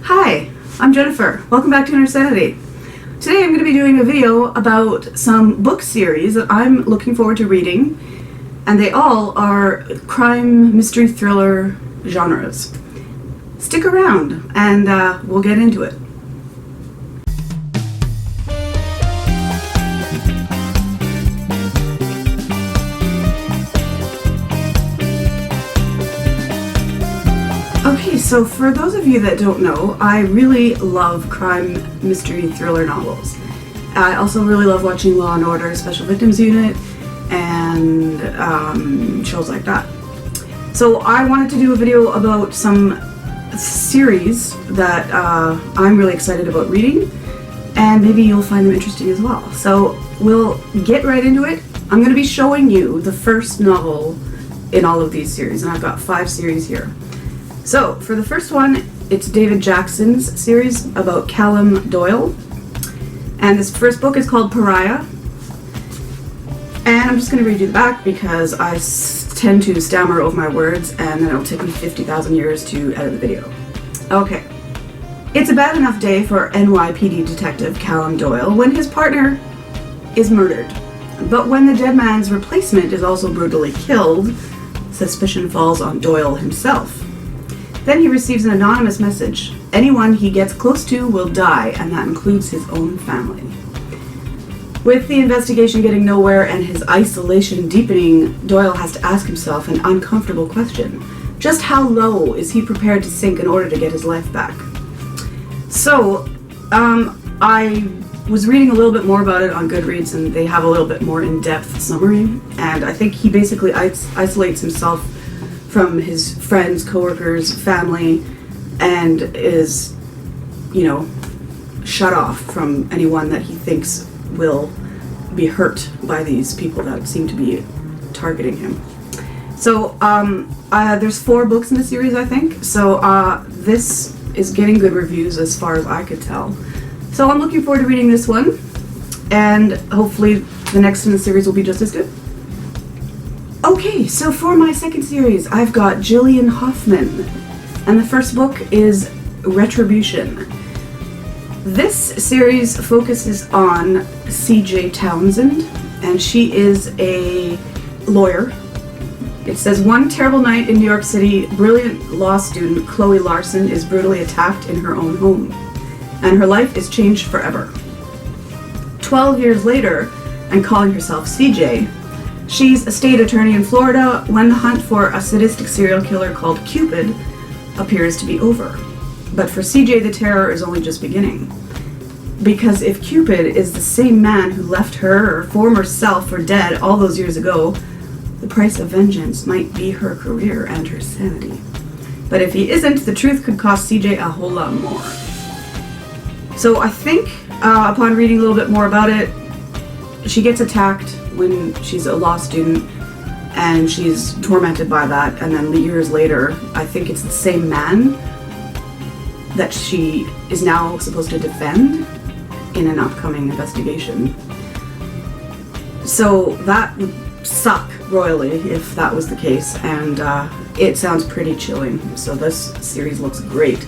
Hi, I'm Jennifer. Welcome back to INnerSANITY. Today I'm going to be doing a video about some book series that I'm looking forward to reading, and they all are crime, mystery, thriller genres. Stick around and we'll get into it. Okay, so for those of you that don't know, I really love crime, mystery, thriller novels. I also really love watching Law & Order, Special Victims Unit, and shows like that. So I wanted to do a video about some series that I'm really excited about reading, and maybe you'll find them interesting as well. So we'll get right into it. I'm going to be showing you the first novel in all of these series, and I've got 5 series here. So, for the first one, it's David Jackson's series about Callum Doyle. And this first book is called Pariah. And I'm just going to read you the back because I tend to stammer over my words and then it'll take me 50,000 years to edit the video. Okay. It's a bad enough day for NYPD detective Callum Doyle when his partner is murdered. But when the dead man's replacement is also brutally killed, suspicion falls on Doyle himself. Then he receives an anonymous message. Anyone he gets close to will die, and that includes his own family. With the investigation getting nowhere and his isolation deepening, Doyle has to ask himself an uncomfortable question. Just how low is he prepared to sink in order to get his life back? So, I was reading a little bit more about it on Goodreads, and they have a little bit more in-depth summary, and I think he basically isolates himself from his friends, coworkers, family, and is, shut off from anyone that he thinks will be hurt by these people that seem to be targeting him. So there's 4 books in the series, I think. So this is getting good reviews as far as I could tell. So I'm looking forward to reading this one, and hopefully the next in the series will be just as good. Okay, so for my second series, I've got Jillianne Hoffman, and the first book is Retribution. This series focuses on CJ Townsend, and she is a lawyer. It says, one terrible night in New York City, brilliant law student Chloe Larson is brutally attacked in her own home, and her life is changed forever. 12 years later, and calling herself CJ, she's a state attorney in Florida when the hunt for a sadistic serial killer called Cupid appears to be over. But for CJ, the terror is only just beginning. Because if Cupid is the same man who left her former self for dead all those years ago, the price of vengeance might be her career and her sanity. But if he isn't, the truth could cost CJ a whole lot more. So I think, upon reading a little bit more about it, she gets attacked when she's a law student, and she's tormented by that, and then years later, I think it's the same man that she is now supposed to defend in an upcoming investigation. So that would suck royally if that was the case, and it sounds pretty chilling, so this series looks great.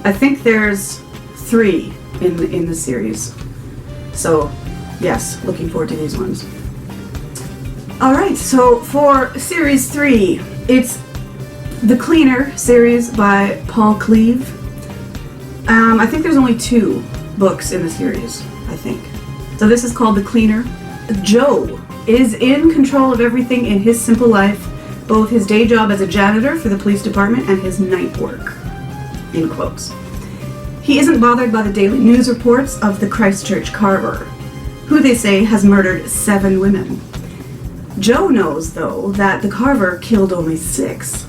I think there's 3 in the series, so yes, looking forward to these ones. Alright, so for series 3, it's The Cleaner series by Paul Cleave. I think there's only 2 books in the series, I think. So this is called The Cleaner. Joe is in control of everything in his simple life, both his day job as a janitor for the police department and his night work, in quotes. He isn't bothered by the daily news reports of the Christchurch carver, who they say has murdered 7 women. Joe knows, though, that the carver killed only 6.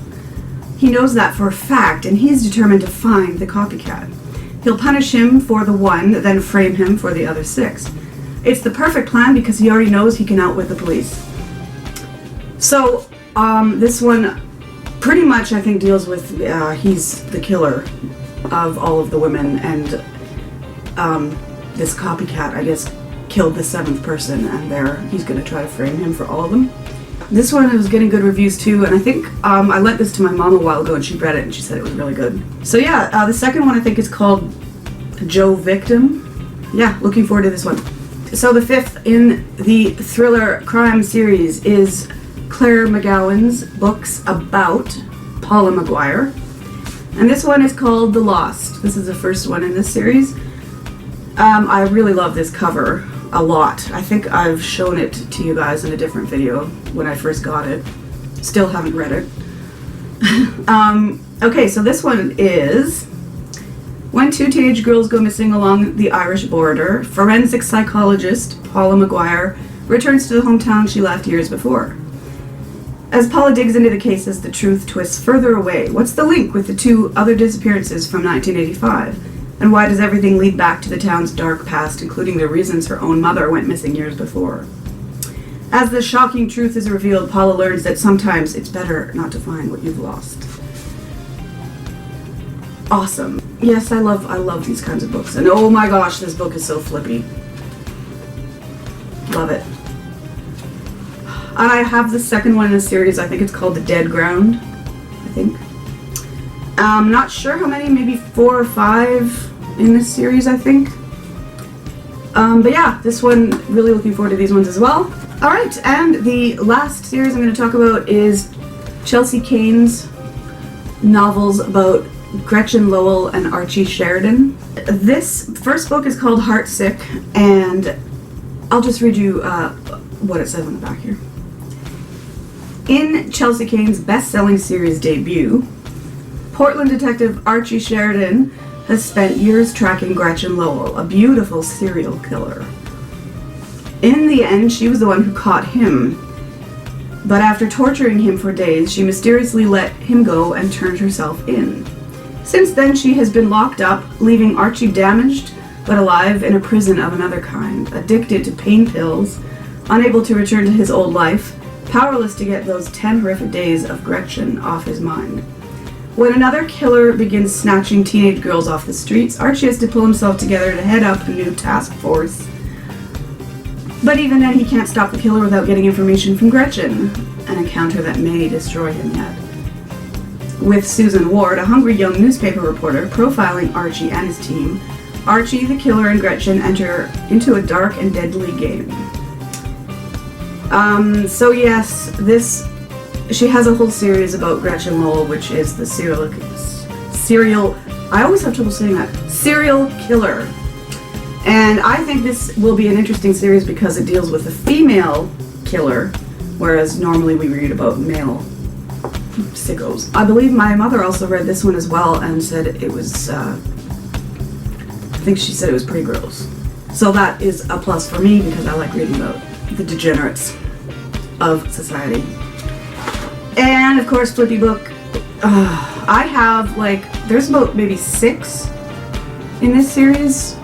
He knows that for a fact, and he's determined to find the copycat. He'll punish him for the one, then frame him for the other 6. It's the perfect plan because he already knows he can outwit the police. So, this one pretty much, I think, deals with he's the killer of all of the women, and this copycat, I guess, killed the 7th person, and he's going to try to frame him for all of them. this one was getting good reviews too, and I think I lent this to my mom a while ago and she read it and she said it was really good. So yeah, the second one I think is called Joe Victim. Yeah, looking forward to this one. So the fifth in the thriller crime series is Claire McGowan's books about Paula Maguire. And this one is called The Lost. This is the first one in this series. I really love this cover a lot. I think I've shown it to you guys in a different video when I first got it. Still haven't read it. Okay, so this one is: when two teenage girls go missing along the Irish border, forensic psychologist Paula Maguire returns to the hometown she left years before. As Paula digs into the cases, the truth twists further away. What's the link with the two other disappearances from 1985? And why does everything lead back to the town's dark past, including the reasons her own mother went missing years before? As the shocking truth is revealed, Paula learns that sometimes it's better not to find what you've lost. Awesome. Yes, I love these kinds of books. And oh my gosh, this book is so flippy. Love it. And I have the second one in the series. I think it's called The Dead Ground. I think. I'm not sure how many, maybe 4 or 5 in this series, I think. But yeah, this one, really looking forward to these ones as well. Alright, and the last series I'm going to talk about is Chelsea Cain's novels about Gretchen Lowell and Archie Sheridan. This first book is called Heartsick, and I'll just read you what it says on the back here. In Chelsea Cain's best-selling series debut, Portland detective Archie Sheridan has spent years tracking Gretchen Lowell, a beautiful serial killer. In the end, she was the one who caught him, but after torturing him for days, she mysteriously let him go and turned herself in. Since then, she has been locked up, leaving Archie damaged but alive in a prison of another kind, addicted to pain pills, unable to return to his old life, powerless to get those 10 horrific days of Gretchen off his mind. When another killer begins snatching teenage girls off the streets, Archie has to pull himself together to head up a new task force. But even then, he can't stop the killer without getting information from Gretchen, an encounter that may destroy him yet. With Susan Ward, a hungry young newspaper reporter, profiling Archie and his team, Archie, the killer, and Gretchen enter into a dark and deadly game. So yes, she has a whole series about Gretchen Lowell, which is the I always have trouble saying that, serial killer. And I think this will be an interesting series because it deals with a female killer, whereas normally we read about male sickos. I believe my mother also read this one as well and said it was, I think she said it was pretty gross. So that is a plus for me because I like reading about the degenerates of society. And of course, flippy book. I have there's about maybe 6 in this series.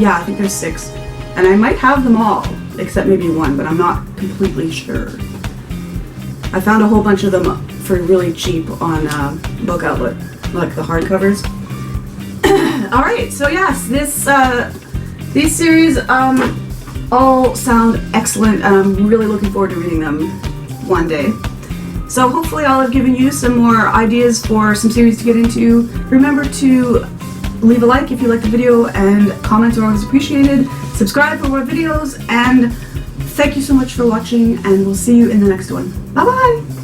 Yeah, I think there's 6. And I might have them all, except maybe 1, but I'm not completely sure. I found a whole bunch of them for really cheap on Book Outlet, like the hardcovers. Alright, so yes, these series all sound excellent, and I'm really looking forward to reading them one day. So hopefully I'll have given you some more ideas for some series to get into. Remember to leave a like if you liked the video, and comments are always appreciated. Subscribe for more videos, and thank you so much for watching, and we'll see you in the next one. Bye bye!